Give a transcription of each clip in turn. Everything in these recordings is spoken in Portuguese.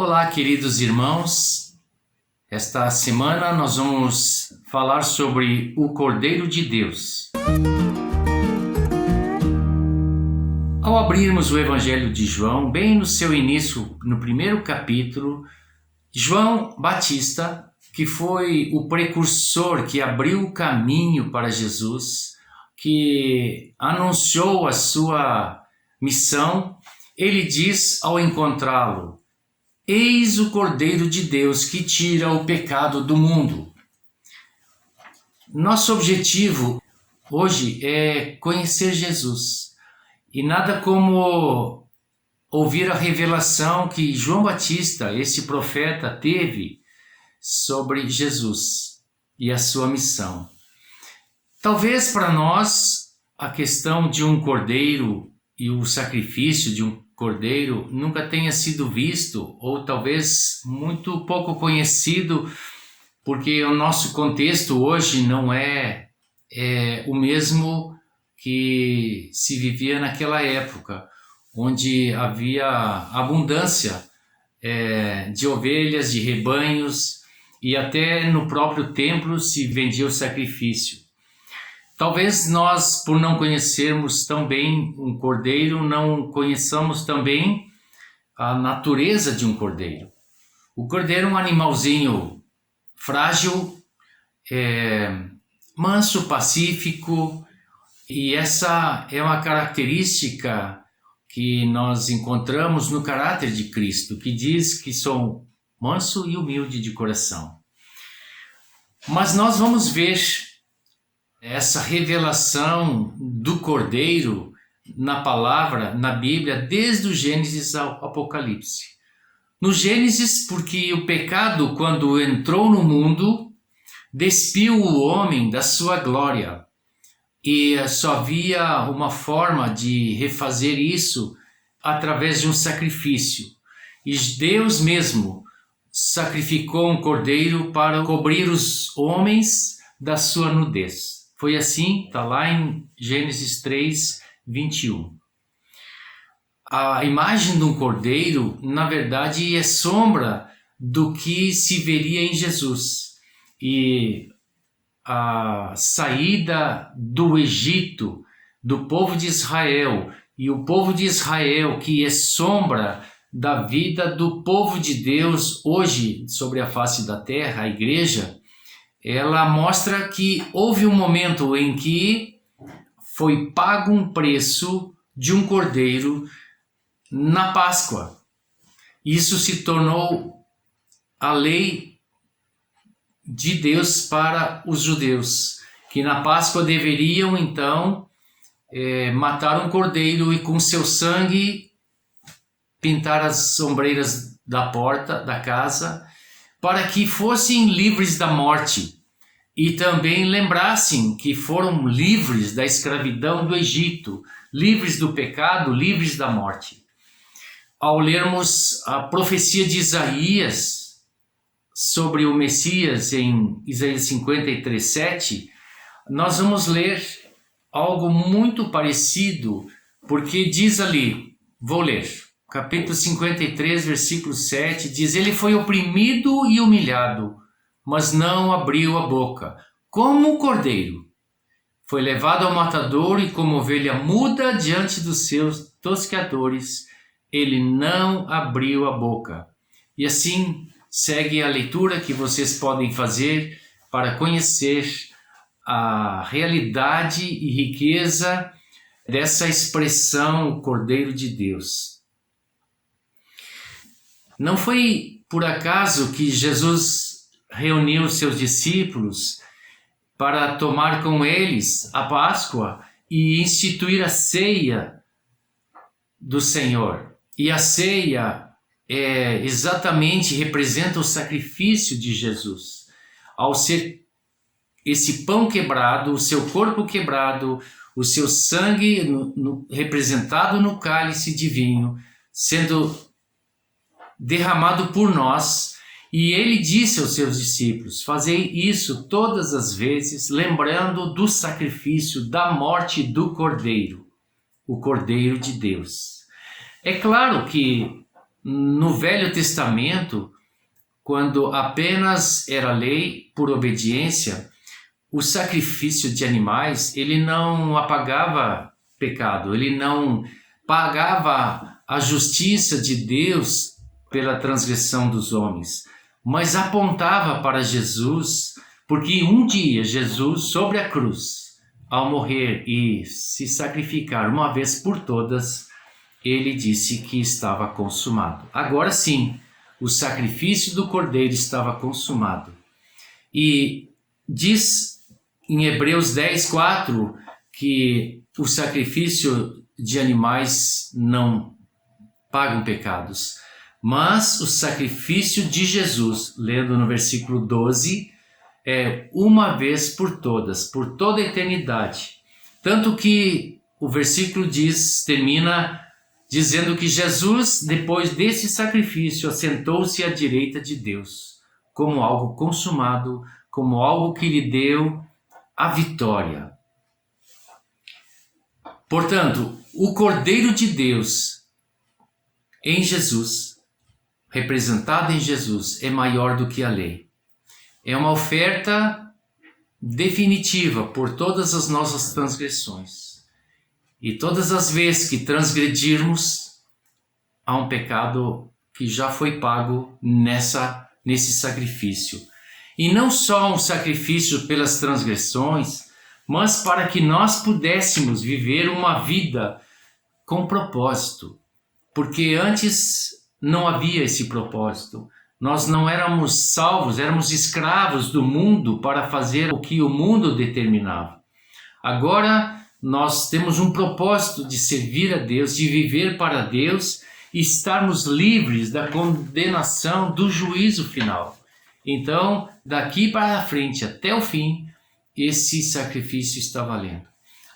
Olá, queridos irmãos. Esta semana nós vamos falar sobre o Cordeiro de Deus. Ao abrirmos o Evangelho de João, bem no seu início, no primeiro capítulo, João Batista, que foi o precursor que abriu o caminho para Jesus, que anunciou a sua missão, ele diz ao encontrá-lo: Eis o Cordeiro de Deus que tira o pecado do mundo. Nosso objetivo hoje é conhecer Jesus. E nada como ouvir a revelação que João Batista, esse profeta, teve sobre Jesus e a sua missão. Talvez para nós a questão de um cordeiro e o sacrifício de um cordeiro nunca tenha sido visto, ou talvez muito pouco conhecido, porque o nosso contexto hoje não é o mesmo que se vivia naquela época, onde havia abundância de ovelhas, de rebanhos, e até no próprio templo se vendia o sacrifício. Talvez nós, por não conhecermos tão bem um cordeiro, não conheçamos também a natureza de um cordeiro. O cordeiro é um animalzinho frágil, manso, pacífico, e essa é uma característica que nós encontramos no caráter de Cristo, que diz que sou manso e humilde de coração. Mas nós vamos ver essa revelação do Cordeiro na palavra, na Bíblia, desde o Gênesis ao Apocalipse. No Gênesis, porque o pecado, quando entrou no mundo, despiu o homem da sua glória. E só havia uma forma de refazer isso através de um sacrifício. E Deus mesmo sacrificou um cordeiro para cobrir os homens da sua nudez. Foi assim, está lá em Gênesis 3, 21. A imagem de um cordeiro, na verdade, é sombra do que se veria em Jesus. E a saída do Egito, do povo de Israel, e o povo de Israel, que é sombra da vida do povo de Deus hoje sobre a face da terra, a igreja, ela mostra que houve um momento em que foi pago um preço de um cordeiro na Páscoa. Isso se tornou a lei de Deus para os judeus, que na Páscoa deveriam então matar um cordeiro e com seu sangue pintar as ombreiras da porta da casa, para que fossem livres da morte e também lembrassem que foram livres da escravidão do Egito, livres do pecado, livres da morte. Ao lermos a profecia de Isaías sobre o Messias em Isaías 53, 7, nós vamos ler algo muito parecido, porque diz ali, vou ler, capítulo 53, versículo 7, diz: Ele foi oprimido e humilhado, mas não abriu a boca. Como um cordeiro, foi levado ao matador e como ovelha muda diante dos seus tosqueadores, ele não abriu a boca. E assim segue a leitura que vocês podem fazer para conhecer a realidade e riqueza dessa expressão, o Cordeiro de Deus. Não foi por acaso que Jesus reuniu seus discípulos para tomar com eles a Páscoa e instituir a ceia do Senhor. E a ceia exatamente representa o sacrifício de Jesus. Ao ser esse pão quebrado, o seu corpo quebrado, o seu sangue representado no cálice de vinho, sendo derramado por nós, e ele disse aos seus discípulos: fazei isso todas as vezes, lembrando do sacrifício da morte do Cordeiro, o Cordeiro de Deus. É claro que no Velho Testamento, quando apenas era lei por obediência, o sacrifício de animais, ele não apagava pecado, ele não pagava a justiça de Deus pela transgressão dos homens, mas apontava para Jesus, porque um dia Jesus, sobre a cruz, ao morrer e se sacrificar uma vez por todas, ele disse que estava consumado. Agora sim, o sacrifício do Cordeiro estava consumado. E diz em Hebreus 10:4 que o sacrifício de animais não pagam pecados, mas o sacrifício de Jesus, lendo no versículo 12, é uma vez por todas, por toda a eternidade. Tanto que o versículo termina dizendo que Jesus, depois desse sacrifício, assentou-se à direita de Deus, como algo consumado, como algo que lhe deu a vitória. Portanto, o Cordeiro de Deus em Jesus, representado em Jesus, é maior do que a lei. É uma oferta definitiva por todas as nossas transgressões. E todas as vezes que transgredirmos, há um pecado que já foi pago nesse sacrifício. E não só um sacrifício pelas transgressões, mas para que nós pudéssemos viver uma vida com propósito. Porque antes não havia esse propósito. Nós não éramos salvos, éramos escravos do mundo para fazer o que o mundo determinava. Agora nós temos um propósito de servir a Deus, de viver para Deus e estarmos livres da condenação do juízo final. Então, daqui para frente até o fim, esse sacrifício está valendo.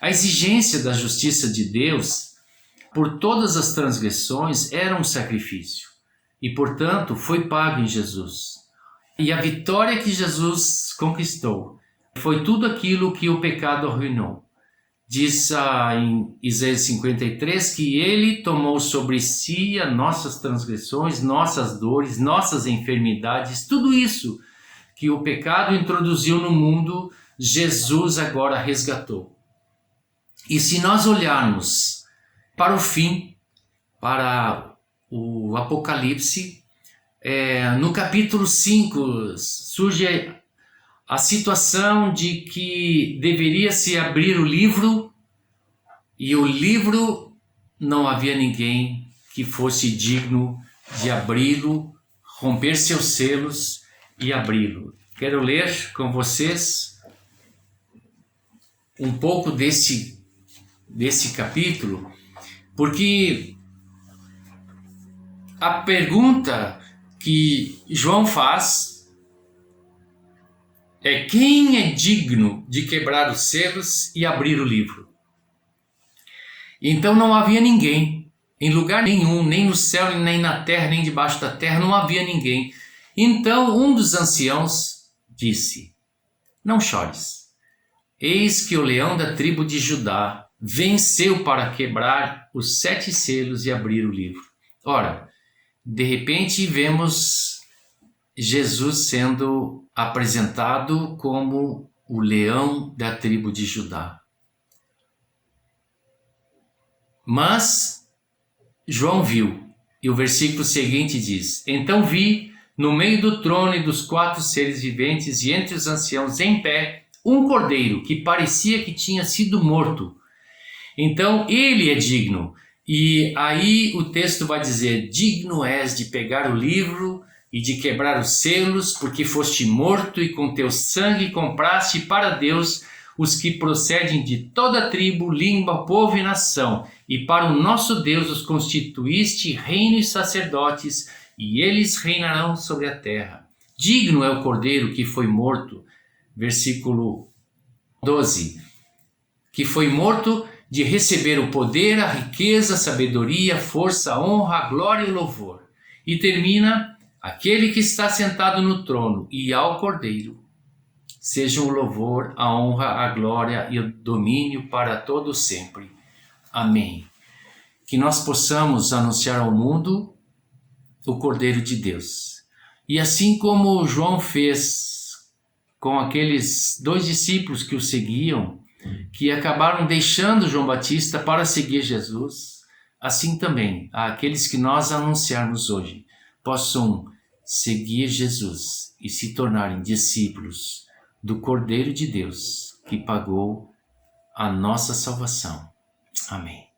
A exigência da justiça de Deus por todas as transgressões era um sacrifício e, portanto, foi pago em Jesus. E a vitória que Jesus conquistou foi tudo aquilo que o pecado arruinou. Diz em Isaías 53 que ele tomou sobre si as nossas transgressões, nossas dores, nossas enfermidades, tudo isso que o pecado introduziu no mundo, Jesus agora resgatou. E se nós olharmos para o fim, para o Apocalipse, no capítulo 5 surge a situação de que deveria se abrir o livro e o livro não havia ninguém que fosse digno de abri-lo, romper seus selos e abri-lo. Quero ler com vocês um pouco desse capítulo, porque a pergunta que João faz é: quem é digno de quebrar os selos e abrir o livro? Então não havia ninguém, em lugar nenhum, nem no céu, nem na terra, nem debaixo da terra, não havia ninguém. Então um dos anciãos disse: não chores, eis que o leão da tribo de Judá venceu para quebrar os 7 selos e abrir o livro. Ora, de repente vemos Jesus sendo apresentado como o leão da tribo de Judá. Mas João viu, e o versículo seguinte diz: então vi no meio do trono e dos 4 seres viventes e entre os anciãos em pé um cordeiro que parecia que tinha sido morto. Então ele é digno. E aí o texto vai dizer: digno és de pegar o livro e de quebrar os selos, porque foste morto e com teu sangue compraste para Deus os que procedem de toda tribo, língua, povo e nação, e para o nosso Deus os constituíste reino e sacerdotes, e eles reinarão sobre a terra. Digno é o cordeiro que foi morto, versículo 12, que foi morto de receber o poder, a riqueza, a sabedoria, a força, a honra, a glória e o louvor. E termina: aquele que está sentado no trono e ao cordeiro, sejam o louvor, a honra, a glória e o domínio para todo sempre. Amém. Que nós possamos anunciar ao mundo o Cordeiro de Deus. E assim como João fez com aqueles 2 discípulos que o seguiam, que acabaram deixando João Batista para seguir Jesus, assim também aqueles que nós anunciarmos hoje possam seguir Jesus e se tornarem discípulos do Cordeiro de Deus que pagou a nossa salvação. Amém.